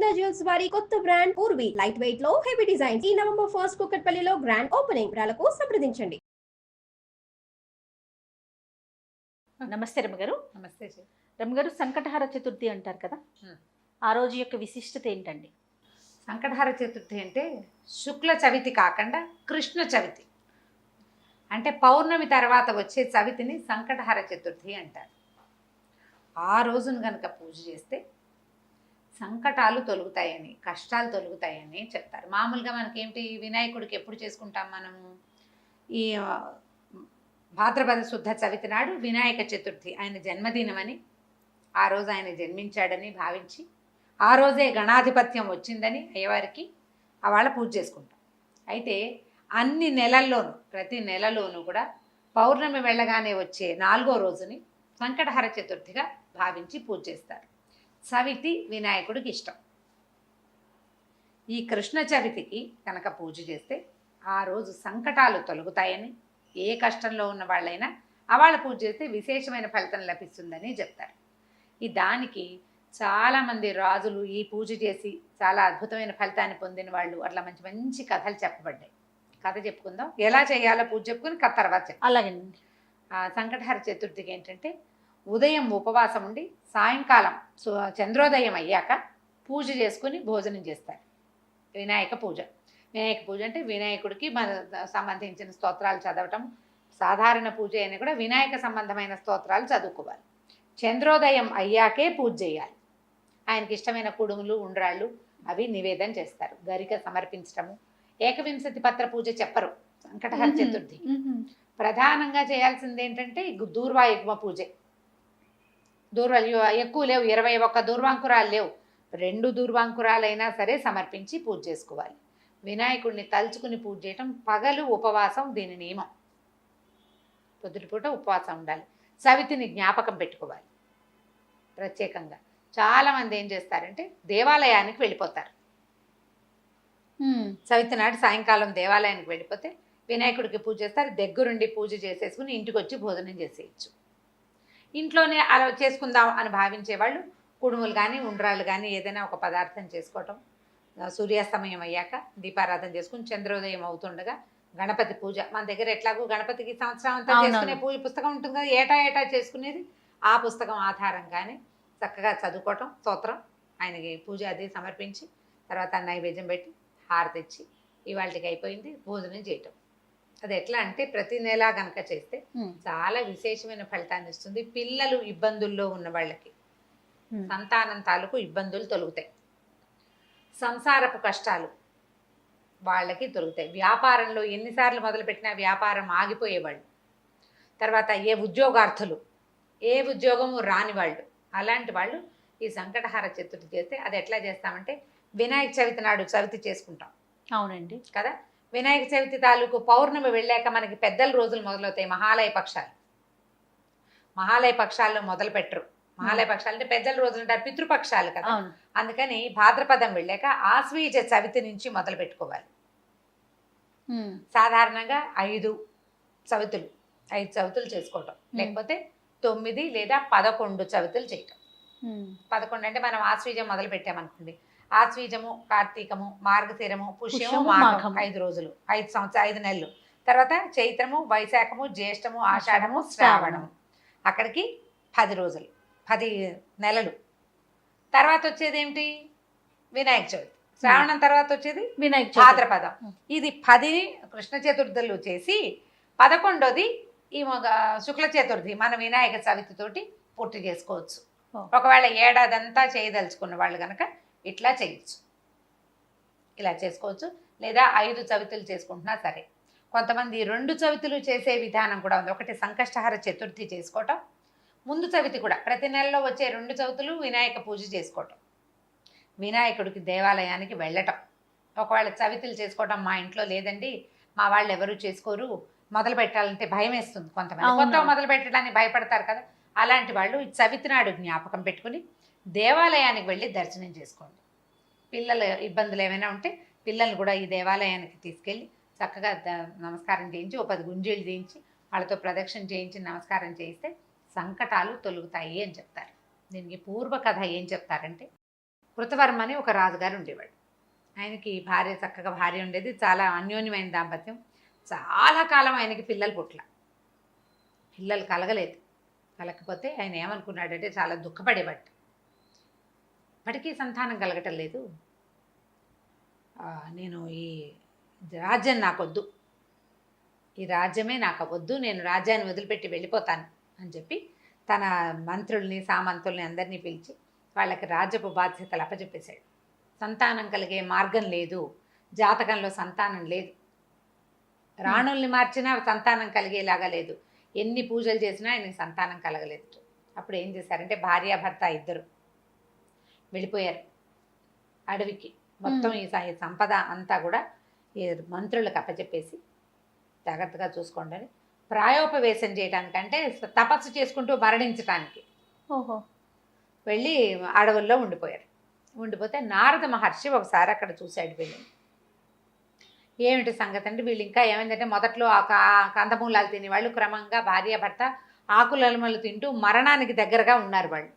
Golconda jewels వారి కొత్త brand Purvi light weight లో హెవీ డిజైన్ ఈ నవంబర్ 1 కూకట్పల్లిలో గ్రాండ్ ఓపెనింగ్ వివరాలకు సంప్రదించండి. నమస్తే రమ్మగారు. నమస్తే రమ్మగారు, సంకటహార చతుర్థి అంటారు కదా, ఆ రోజు యొక్క విశిష్టత ఏంటండి? సంకటహార చతుర్థి అంటే శుక్ల చవితి కాకుండా కృష్ణ చవితి, అంటే పౌర్ణమి తర్వాత వచ్చే చవితిని సంకటహార చతుర్థి అంటారు. ఆ రోజును కనుక పూజ చేస్తే సంకటాలు తొలుగుతాయని, కష్టాలు తొలుగుతాయని చెప్తారు. మామూలుగా మనకేమిటి, వినాయకుడికి ఎప్పుడు చేసుకుంటాం మనము? ఈ భాద్రపద శుద్ధ చవితి నాడు వినాయక చతుర్థి ఆయన జన్మదినమని, ఆ రోజు ఆయన జన్మించాడని భావించి ఆ రోజే గణాధిపత్యం వచ్చిందని అయ్యవారికి వాళ్ళ పూజ చేసుకుంటాం. అయితే అన్ని నెలల్లోనూ, ప్రతి నెలలోనూ కూడా పౌర్ణమి వెళ్ళగానే వచ్చే 4వ రోజుని సంకటహర చతుర్థిగా భావించి పూజ చేస్తారు. చవితి వినాయకుడికి ఇష్టం. ఈ కృష్ణ చవితికి కనుక పూజ చేస్తే ఆ రోజు సంకటాలు తొలగుతాయని, ఏ కష్టంలో ఉన్న వాళ్ళైనా వాళ్ళ పూజ చేస్తే విశేషమైన ఫలితం లభిస్తుందని చెప్తారు. ఈ దానికి చాలామంది రాజులు ఈ పూజ చేసి చాలా అద్భుతమైన ఫలితాన్ని పొందిన వాళ్ళు అట్లా మంచి మంచి కథలు చెప్పబడ్డాయి. కథ చెప్పుకుందాం, ఎలా చేయాలో పూజ చెప్పుకుని కథ తర్వాత చెప్తాం. అలాగేనండి. సంకటహర చతుర్థికి ఏంటంటే ఉదయం ఉపవాసం ఉండి సాయంకాలం చంద్రోదయం అయ్యాక పూజ చేసుకుని భోజనం చేస్తారు. వినాయక పూజ. వినాయక పూజ అంటే వినాయకుడికి మన సంబంధించిన స్తోత్రాలు చదవటం. సాధారణ పూజ అయినా కూడా వినాయక సంబంధమైన స్తోత్రాలు చదువుకోవాలి. చంద్రోదయం అయ్యాకే పూజ చేయాలి. ఆయనకి ఇష్టమైన కుడుములు, ఉండ్రాళ్ళు అవి నివేదన చేస్తారు. గరిక సమర్పించటము. ఏకవింశతి పత్ర పూజ చెప్పరు సంకటహర చతుర్థి. ప్రధానంగా చేయాల్సింది ఏంటంటే దూర్వాయుగ్మ పూజే. ఎక్కువ లేవు, 21 దూర్వాంకురాలు లేవు, 2 దూర్వాంకురాలైనా సరే సమర్పించి పూజ చేసుకోవాలి. వినాయకుడిని తలుచుకుని పూజ చేయటం. పగలు ఉపవాసం దీని నియమం. పొద్దుటిపూట ఉపవాసం ఉండాలి. చవితిని జ్ఞాపకం పెట్టుకోవాలి ప్రత్యేకంగా. చాలామంది ఏం చేస్తారంటే దేవాలయానికి వెళ్ళిపోతారు. చవితి నాడు సాయంకాలం దేవాలయానికి వెళ్ళిపోతే వినాయకుడికి పూజ చేస్తారు. దగ్గరుండి పూజ చేసేసుకుని ఇంటికి వచ్చి భోజనం చేసేయచ్చు. ఇంట్లోనే అలా చేసుకుందాం అని భావించే వాళ్ళు కుడుములు కానీ, ఉండ్రాళ్ళు కానీ ఏదైనా ఒక పదార్థం చేసుకోవటం. సూర్యాస్తమయం అయ్యాక దీపారాధన చేసుకుని చంద్రోదయం అవుతుండగా గణపతి పూజ. మన దగ్గర ఎట్లాగో గణపతికి సంవత్సరం అంతా చేసుకునే పూజ పుస్తకం ఉంటుంది కదా, ఏటా చేసుకునేది. ఆ పుస్తకం ఆధారంగానే చక్కగా చదువుకోవటం, స్తోత్రం, ఆయనకి పూజ అది సమర్పించి తర్వాత నైవేద్యం పెట్టి హారతి ఇచ్చి ఇవాళకి అయిపోయింది భోజనం చేయటం. అది ఎట్లా అంటే ప్రతి నెల కనుక చేస్తే చాలా విశేషమైన ఫలితాన్ని ఇస్తుంది. పిల్లలు ఇబ్బందుల్లో ఉన్న వాళ్ళకి, సంతానం తాలూకు ఇబ్బందులు తొలుగుతాయి. సంసారపు కష్టాలు వాళ్ళకి తొలుగుతాయి. వ్యాపారంలో ఎన్నిసార్లు మొదలుపెట్టినా వ్యాపారం ఆగిపోయేవాళ్ళు, తర్వాత ఉద్యోగార్థులు, ఏ ఉద్యోగము రాని వాళ్ళు, అలాంటి వాళ్ళు ఈ సంకటహార చతుర్థి చేస్తే, అది ఎట్లా చేస్తామంటే వినాయక చవితి నాడు చవితి చేసుకుంటాం. అవునండి కదా. వినాయక చవితి తాలూకు పౌర్ణమి వెళ్ళాక మనకి పెద్దల రోజులు మొదలవుతాయి. మహాలయ పక్షాలు. మహాలయ పక్షాల్లో మొదలు పెట్టరు. మహాలయ పక్షాలు అంటే పెద్దల రోజులు అంటారు, పితృపక్షాలు కదా. అందుకని భాద్రపదం వెళ్ళాక ఆశ్వీజ చవితి నుంచి మొదలు పెట్టుకోవాలి. సాధారణంగా 5 చవితులు చేసుకోవటం, లేకపోతే 9 లేదా 11 చవితులు చేయటం. 11 అంటే మనం ఆశ్వీజం మొదలు పెట్టామనుకోండి, ఆశ్వీజము, కార్తీకము, మార్గశిరము, పుష్యము, మాఘం 5 రోజులు, 5 నెలలు. తర్వాత చైత్రము, వైశాఖము, జ్యేష్టము, ఆషాఢము, శ్రావణము, అక్కడికి 10 రోజులు, 10 నెలలు. తర్వాత వచ్చేది ఏమిటి? వినాయక చవితి. శ్రావణం తర్వాత వచ్చేది వినాయక భాద్రపదం. ఇది 10 కృష్ణ చతుర్థులు చేసి 11వది ఈ శుక్ల చతుర్థి మన వినాయక చవితితోటి పూర్తి చేసుకోవచ్చు. ఒకవేళ ఏడాదంతా చేయదలుచుకున్న వాళ్ళు కనుక ఇట్లా చేయొచ్చు, ఇలా చేసుకోవచ్చు. లేదా 5 చవితులు చేసుకుంటున్నా సరే. కొంతమంది 2 చవితులు చేసే విధానం కూడా ఉంది. ఒకటి సంకష్టహర చతుర్థి చేసుకోవటం, ముందు చవితి కూడా ప్రతి నెలలో వచ్చే 2 చవితులు వినాయక పూజ చేసుకోవటం, వినాయకుడికి దేవాలయానికి వెళ్ళటం. ఒకవేళ చవితులు చేసుకోవటం మా ఇంట్లో లేదండి, మా వాళ్ళు ఎవరు చేసుకోరు, మొదలు పెట్టాలంటే భయం వేస్తుంది, కొంతమంది కొత్త మొదలు పెట్టడానికి భయపడతారు కదా, అలాంటి వాళ్ళు ఈ చవితి నాడు జ్ఞాపకం పెట్టుకుని దేవాలయానికి వెళ్ళి దర్శనం చేసుకోండి. పిల్లల ఇబ్బందులు ఏమైనా ఉంటే పిల్లల్ని కూడా ఈ దేవాలయానికి తీసుకెళ్ళి చక్కగా నమస్కారం చేయించి, 10 గుంజీలు చేయించి వాళ్ళతో ప్రదక్షిణ చేయించి నమస్కారం చేయిస్తే సంకటాలు తొలుగుతాయి అని చెప్తారు. దీనికి పూర్వ కథ ఏం చెప్తారంటే, కృతవర్మ అని ఒక రాజుగారు ఉండేవాడు. ఆయనకి భార్య, చక్కగా భార్య ఉండేది. చాలా అన్యోన్యమైన దాంపత్యం. చాలా కాలం ఆయనకి పిల్లలు పుట్ల, పిల్లలు కలగలేదు. కలగకపోతే ఆయన ఏమనుకున్నాడంటే చాలా దుఃఖపడేవాడు. ఇప్పటికీ సంతానం కలగటం లేదు, నేను ఈ రాజ్యం నాకొద్దు, ఈ రాజ్యమే నాకు వద్దు, నేను రాజ్యాన్ని వదిలిపెట్టి వెళ్ళిపోతాను అని చెప్పి తన మంత్రుల్ని, సామంతుల్ని అందరినీ పిలిచి వాళ్ళకి రాజ్యపు బాధ్యతలు అప్పచెప్పేశాడు. సంతానం కలిగే మార్గం లేదు, జాతకంలో సంతానం లేదు, రాణుల్ని మార్చినా సంతానం కలిగేలాగా లేదు, ఎన్ని పూజలు చేసినా ఆయనకి సంతానం కలగలేదు. అప్పుడు ఏం చేశారంటే భార్యాభర్త ఇద్దరు వెళ్ళిపోయారు అడవికి. మొత్తం ఈ సంపద అంతా కూడా ఈ మంత్రులకు అప్పచెప్పేసి జాగ్రత్తగా చూసుకోండి అని ప్రాయోపవేశం చేయడానికంటే తపస్సు చేసుకుంటూ మరణించడానికి ఓహో వెళ్ళి అడవుల్లో ఉండిపోయారు. ఉండిపోతే నారద మహర్షి ఒకసారి అక్కడ చూశాడు వీళ్ళని. ఏమిటి సంగతి అంటే వీళ్ళు ఇంకా ఏమైందంటే మొదట్లో కందమూలాలు తినేవాళ్ళు క్రమంగా భార్యాభర్త ఆకులలమలు తింటూ మరణానికి దగ్గరగా ఉన్నారు వాళ్ళు.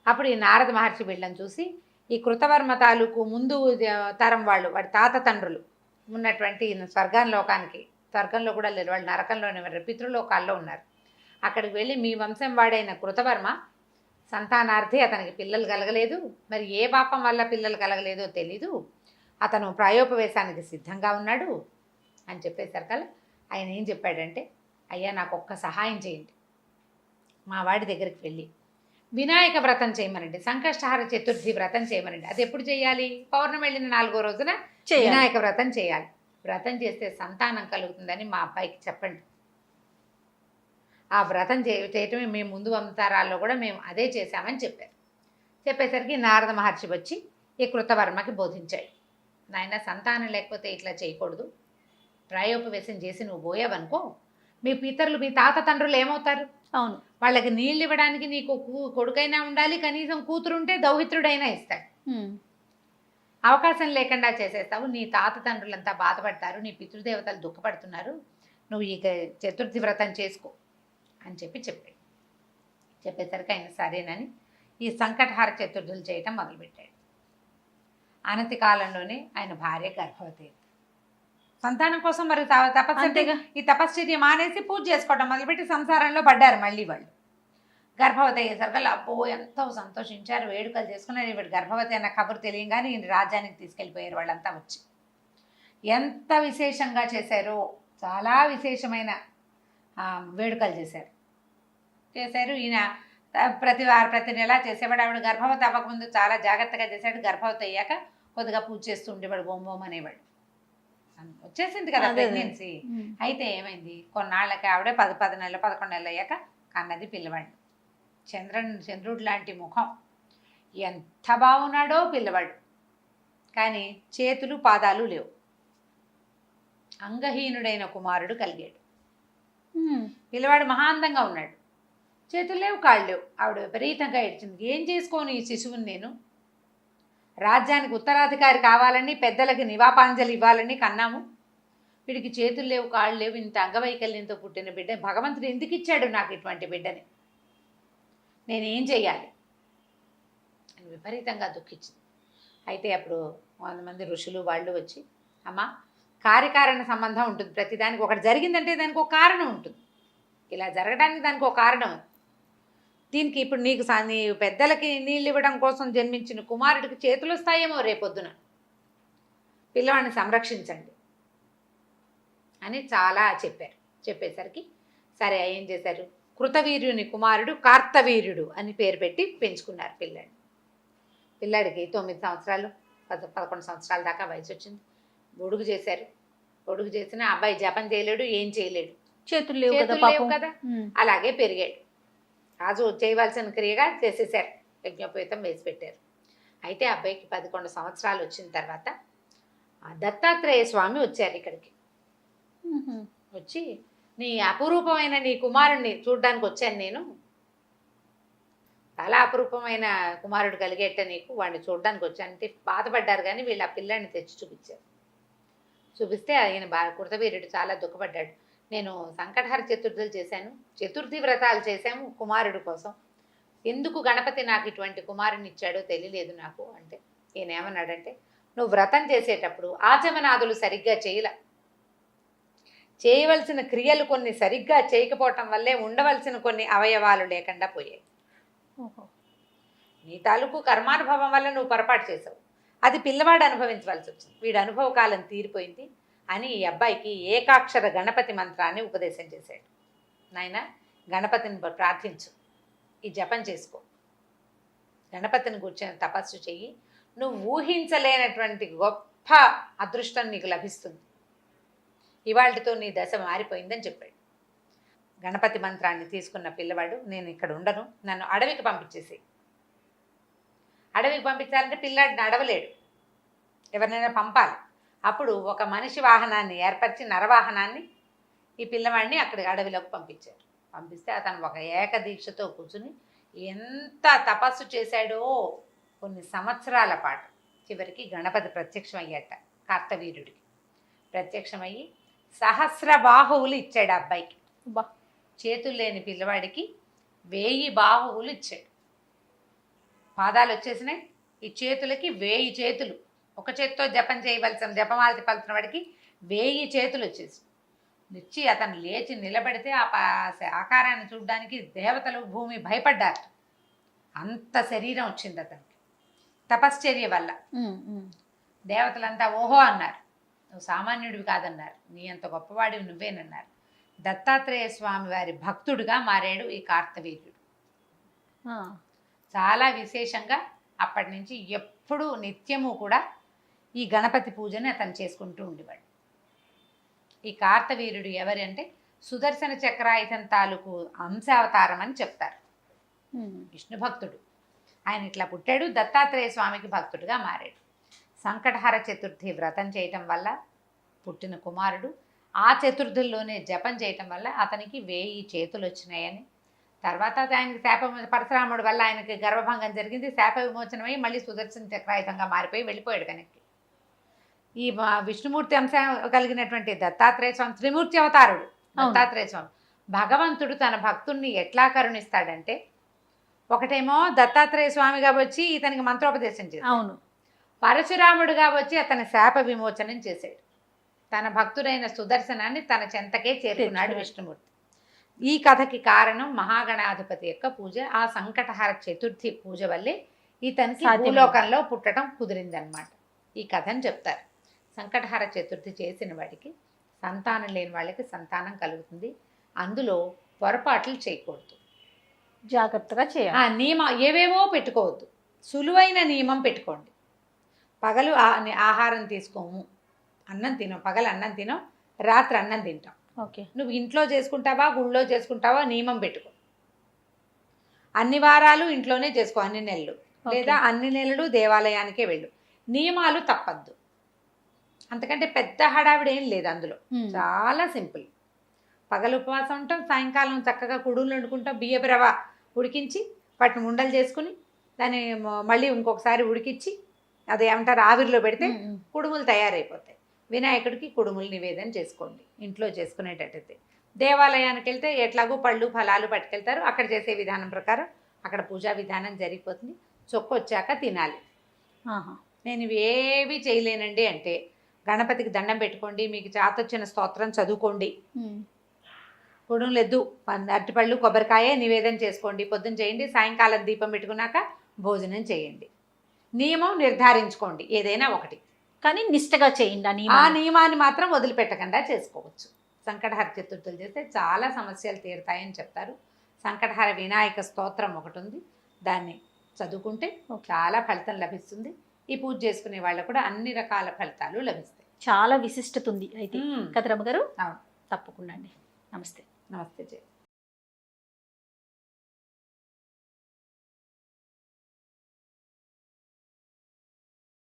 అప్పుడు ఈ నారద మహర్షి వీళ్ళని చూసి ఈ కృతవర్మ తాలూకు ముందు తరం వాళ్ళు, వాడి తాత తండ్రులు ఉన్నటువంటి స్వర్గంలో కూడా లేరు, వాళ్ళు నరకంలోనే ఉన్నారు, పితృలోకాల్లో ఉన్నారు. అక్కడికి వెళ్ళి మీ వంశం వాడైన కృతవర్మ సంతానార్థి, అతనికి పిల్లలు కలగలేదు, మరి ఏ పాపం వల్ల పిల్లలు కలగలేదో తెలీదు, అతను ప్రాయోపవేశానికి సిద్ధంగా ఉన్నాడు అని చెప్పేసరికి ఆయన ఏం చెప్పాడంటే, అయ్యా నాకు ఒక్క సహాయం చేయండి, మా వాడి దగ్గరికి వెళ్ళి వినాయక వ్రతం చేయమనండి, సంకష్టహార చతుర్థి వ్రతం చేయమనండి. అది ఎప్పుడు చేయాలి? పౌర్ణమి వెళ్ళిన 4వ రోజున వినాయక వ్రతం చేయాలి. వ్రతం చేస్తే సంతానం కలుగుతుందని మా అబ్బాయికి చెప్పండి. ఆ వ్రతం చేయటమే మేము ముందు అవతారాల్లో కూడా మేము అదే చేశామని చెప్పారు. చెప్పేసరికి నారద మహర్షి వచ్చి ఈ కృతవర్మకి బోధించాడు. నాయన, సంతానం లేకపోతే ఇట్లా చేయకూడదు, ప్రాయోపవేశం చేసి నువ్వు పోయావనుకో మీ పితరులు, మీ తాత తండ్రులు ఏమవుతారు? అవును, వాళ్ళకి నీళ్ళు ఇవ్వడానికి నీకు కొడుకైనా ఉండాలి, కనీసం కూతురుంటే దౌహిత్రుడైనా ఇస్తాడు. అవకాశం లేకుండా చేసేస్తావు, నీ తాత తండ్రులంతా బాధపడతారు, నీ పితృదేవతలు దుఃఖపడుతున్నారు, నువ్వు ఈ చతుర్థి వ్రతం చేసుకో అని చెప్పాడు. చెప్పేసరికి ఆయన సరేనని ఈ సంకటహార చతుర్థులు చేయటం మొదలుపెట్టాడు. అనతి కాలంలోనే ఆయన భార్య గర్భవతి. సంతానం కోసం మరి ఈ తపశ్చర్య మానేసి పూజ చేసుకోవటం మొదలుపెట్టి సంసారంలో పడ్డారు మళ్ళీ వాళ్ళు. గర్భవతి అయ్యేసరికి అబ్బో ఎంతో సంతోషించారు, వేడుకలు చేసుకున్నారు. ఈవిడ గర్భవతి అన్న కబురు తెలియగానే ఈయన రాజ్యానికి తీసుకెళ్ళిపోయారు వాళ్ళంతా వచ్చి. ఎంత విశేషంగా చేశారో, చాలా విశేషమైన వేడుకలు చేశారు. ఈయన ప్రతి నెల చేసేవాడు. ఆవిడ గర్భవతి అవ్వకముందు చాలా జాగ్రత్తగా చేశాడు. గర్భవతి అయ్యాక కొద్దిగా పూజ చేస్తూ ఉండేవాడు, బొమ్మోమ్ అనేవాడు. వచ్చేసింది కదా ప్రెగ్నెన్సీ. అయితే ఏమైంది, కొన్నాళ్ళకి ఆవిడ 10 నెలలు 11 నెలలు అయ్యాక కన్నది పిల్లవాడు. చంద్రుడు లాంటి ముఖం, ఎంత బాగున్నాడో పిల్లవాడు. కానీ చేతులు పాదాలు లేవు, అంగహీనుడైన కుమారుడు కలిగాడు. పిల్లవాడు మహాందంగా ఉన్నాడు, చేతులు లేవు, కాళ్ళు లేవు. ఆవిడ విపరీతంగా ఏడ్చింది. ఏం చేసుకోను ఈ శిశువుని నేను? రాజ్యానికి ఉత్తరాధికారి కావాలని, పెద్దలకి నివాపాంజలి ఇవ్వాలని కన్నాము, వీడికి చేతులు లేవు, కాళ్ళు లేవు, ఇంత అంగవైకల్యంతో పుట్టిన బిడ్డ భగవంతుడు ఎందుకు ఇచ్చాడు నాకు ఇటువంటి బిడ్డని? నేనేం చెయ్యాలి అని విపరీతంగా దుఃఖించింది. అయితే అప్పుడు 100 మంది ఋషులు వాళ్ళు వచ్చి, అమ్మ, కార్యకారణ సంబంధం ఉంటుంది ప్రతిదానికి. ఒకటి జరిగిందంటే దానికి ఒక కారణం ఉంటుంది, ఇలా జరగడానికి దానికి ఒక కారణం. దీనికి ఇప్పుడు నీకు నీ పెద్దలకి నీళ్ళు ఇవ్వడం కోసం జన్మించిన కుమారుడికి చేతులు వస్తాయేమో రేపొద్దున, పిల్లవాడిని సంరక్షించండి అని చాలా చెప్పారు. చెప్పేసరికి సరే ఏం చేశారు, కృతవీర్యుని కుమారుడు కార్తవీర్యుడు అని పేరు పెట్టి పెంచుకున్నారు పిల్లాడిని. పిల్లాడికి 9 సంవత్సరాలు 11 సంవత్సరాల దాకా వయసు వచ్చింది. బొడుగు చేశారు. బొడుగు చేసిన అబ్బాయి జపం చేయలేడు, ఏం చేయలేడు, చేతులు లేవు కదా. అలాగే పెరిగాడు. రాజు చేయవలసిన క్రియగా చేసేసారు, యజ్ఞోపేతం వేసి పెట్టారు. అయితే అబ్బాయికి 11 సంవత్సరాలు వచ్చిన తర్వాత దత్తాత్రేయ స్వామి వచ్చారు ఇక్కడికి. వచ్చి, నీ అపురూపమైన నీ కుమారుడిని చూడడానికి వచ్చాను నేను, చాలా అపురూపమైన కుమారుడు కలిగేట నీకు, వాడిని చూడడానికి వచ్చానంటే బాధపడ్డారు. కానీ వీళ్ళు ఆ పిల్లాడిని తెచ్చి చూపించారు. చూపిస్తే ఆయన కృతవీర్యుడు చాలా దుఃఖపడ్డాడు. నేను సంకటహార చతుర్థులు చేశాను, చతుర్థి వ్రతాలు చేశాము కుమారుడు కోసం, ఎందుకు గణపతి నాకు ఇటువంటి కుమారుని ఇచ్చాడో తెలియలేదు నాకు అంటే ఈయన ఏమన్నాడంటే, నువ్వు వ్రతం చేసేటప్పుడు ఆచమనాదులు సరిగ్గా చేయవలసిన క్రియలు కొన్ని సరిగ్గా చేయకపోవటం వల్లే ఉండవలసిన కొన్ని అవయవాలు లేకుండా పోయాయి. నీ తాలూకు కర్మానుభవం వల్ల నువ్వు పొరపాటు చేసావు, అది పిల్లవాడు అనుభవించవలసి వచ్చింది. వీడి అనుభవ కాలం తీరిపోయింది అని ఈ అబ్బాయికి ఏకాక్షర గణపతి మంత్రాన్ని ఉపదేశం చేశాడు. నాయన, గణపతిని ప్రార్థించు, ఈ జపం చేసుకో, గణపతిని కూర్చొని తపస్సు చెయ్యి, నువ్వు ఊహించలేనటువంటి గొప్ప అదృష్టం నీకు లభిస్తుంది, ఇవాళతో నీ దశ మారిపోయిందని చెప్పాడు. గణపతి మంత్రాన్ని తీసుకున్న పిల్లవాడు, నేను ఇక్కడ ఉండను, నన్ను అడవికి పంపించేసి. అడవికి పంపించాలంటే పిల్లాడిని అడవలేడు, ఎవరినైనా పంపాలి. అప్పుడు ఒక మనిషి వాహనాన్ని ఏర్పరిచి, నరవాహనాన్ని, ఈ పిల్లవాడిని అక్కడికి అడవిలోకి పంపించారు. పంపిస్తే అతను ఒక ఏకదీక్షతో కూర్చుని ఎంత తపస్సు చేశాడో కొన్ని సంవత్సరాల పాటు. చివరికి గణపతి ప్రత్యక్షమయ్యాట కార్తవీర్యుడికి. ప్రత్యక్షమయ్యి సహస్ర బాహువులు ఇచ్చాడు ఆ అబ్బాయికి. చేతులు లేని పిల్లవాడికి 1000 బాహువులు ఇచ్చాడు. పాదాలు వచ్చేసినాయి, ఈ చేతులకి 1000 చేతులు. ఒక చేతితో జపం చేయవలసిన జపమాలతి పలుతున్న వాడికి 1000 చేతులు వచ్చేసి ఇచ్చి అతను లేచి నిలబడితే ఆ ఆకారాన్ని చూడడానికి దేవతలు భూమి భయపడ్డారు. అంత శరీరం వచ్చింది అతనికి తపశ్చర్య వల్ల. దేవతలంతా ఓహో అన్నారు, నువ్వు సామాన్యుడివి కాదన్నారు, నీ అంత గొప్పవాడివి నువ్వేనన్నారు. దత్తాత్రేయ స్వామి వారి భక్తుడిగా మారాడు ఈ కార్తవీర్యుడు. చాలా విశేషంగా అప్పటి నుంచి ఎప్పుడూ నిత్యము కూడా ఈ గణపతి పూజని అతను చేసుకుంటూ ఉండేవాడు. ఈ కార్తవీర్యుడు ఎవరి అంటే సుదర్శన చక్రాయుధం తాలూకు అంశావతారం అని చెప్తారు. విష్ణు భక్తుడు ఆయన. ఇట్లా పుట్టాడు, దత్తాత్రేయ స్వామికి భక్తుడిగా మారాడు. సంకటహర చతుర్థి వ్రతం చేయటం వల్ల పుట్టిన కుమారుడు ఆ చతుర్థుల్లోనే జపం చేయటం వల్ల అతనికి 1000 చేతులు వచ్చినాయని. తర్వాత ఆయనకి పరశురాముడి వల్ల ఆయనకి గర్భభంగం జరిగింది, శాప విమోచనమై మళ్ళీ సుదర్శన చక్రాయుధంగా మారిపోయి వెళ్ళిపోయాడు వెనక్కి. ఈ విష్ణుమూర్తి అంశం కలిగినటువంటి దత్తాత్రేయ స్వామి త్రిమూర్తి అవతారుడు. దత్తాత్రేయ స్వామి భగవంతుడు తన భక్తుణ్ణి ఎట్లా కరుణిస్తాడంటే, ఒకటేమో దత్తాత్రేయ స్వామిగా వచ్చి ఇతనికి మంత్రోపదేశం చేశాడు. అవును. పరశురాముడుగా వచ్చి అతని శాప విమోచనం చేశాడు. తన భక్తుడైన సుదర్శనాన్ని తన చెంతకే చేరుకున్నాడు విష్ణుమూర్తి. ఈ కథకి కారణం మహాగణాధిపతి యొక్క పూజ. ఆ సంకటహర చతుర్థి పూజ వల్లే ఇతనికి భూలోకంలో పుట్టడం కుదిరిందనమాట. ఈ కథని చెప్తారు. సంకటహర చతుర్థి చేసిన వాడికి, సంతానం లేని వాళ్ళకి సంతానం కలుగుతుంది. అందులో పొరపాట్లు చేయకూడదు, జాగ్రత్తగా చేయాలి. నియమం ఏవేవో పెట్టుకోవద్దు, సులువైన నియమం పెట్టుకోండి. పగలు ఆహారం తీసుకోము, అన్నం తినం, పగలు అన్నం తినం, రాత్రి అన్నం తింటాం. ఓకే, నువ్వు ఇంట్లో చేసుకుంటావా గుళ్ళో చేసుకుంటావా నియమం పెట్టుకో. అన్ని వారాలు ఇంట్లోనే చేసుకో, అన్ని నెలలు, లేదా అన్ని నెలలు దేవాలయానికే వెళ్ళు. నియమాలు తప్పద్దు. అంతకంటే పెద్ద హడావిడి ఏం లేదు అందులో, చాలా సింపుల్. పగలు ఉపవాసం ఉంటాం, సాయంకాలం చక్కగా కుడులు వండుకుంటాం, బియ్యపు రవ్వ ఉడికించి వాటిని ఉండలు చేసుకుని దాన్ని మళ్ళీ ఇంకొకసారి ఉడికించి అది ఏమంటారు ఆవిరిలో పెడితే కుడుములు తయారైపోతాయి. వినాయకుడికి కుడుములు నివేదన చేసుకోండి ఇంట్లో చేసుకునేటట్టయితే. దేవాలయానికి వెళ్తే ఎట్లాగో పళ్ళు ఫలాలు పట్టుకెళ్తారు, అక్కడ చేసే విధానం ప్రకారం అక్కడ పూజా విధానం జరిగిపోతుంది. చొక్కొచ్చాక తినాలి. నేను ఇవి ఏవి చేయలేనండి అంటే గణపతికి దండం పెట్టుకోండి, మీకు చాతొచ్చిన స్తోత్రం చదువుకోండి, కుడుములెద్దు, అరటిపళ్ళు కొబ్బరికాయ నివేదన చేసుకోండి, పొద్దున్న చేయండి, సాయంకాలం దీపం పెట్టుకున్నాక భోజనం చేయండి. నియమం నిర్ధారించుకోండి ఏదైనా ఒకటి, కానీ నిష్టగా చేయండి. ఆ నియమాన్ని మాత్రం వదిలిపెట్టకుండా చేసుకోవచ్చు. సంకటహర చతుర్థులు చేస్తే చాలా సమస్యలు తీరుతాయని చెప్తారు. సంకటహర వినాయక స్తోత్రం ఒకటి ఉంది, దాన్ని చదువుకుంటే చాలా ఫలితం లభిస్తుంది. ఈ పూజ చేసుకునే వాళ్ళకు కూడా అన్ని రకాల ఫలితాలు లభిస్తాయి. చాలా విశిష్టత ఉంది అయితే కదరమ్మ గారు. అవును, తప్పకుండా అండి. నమస్తే. నమస్తే జయ.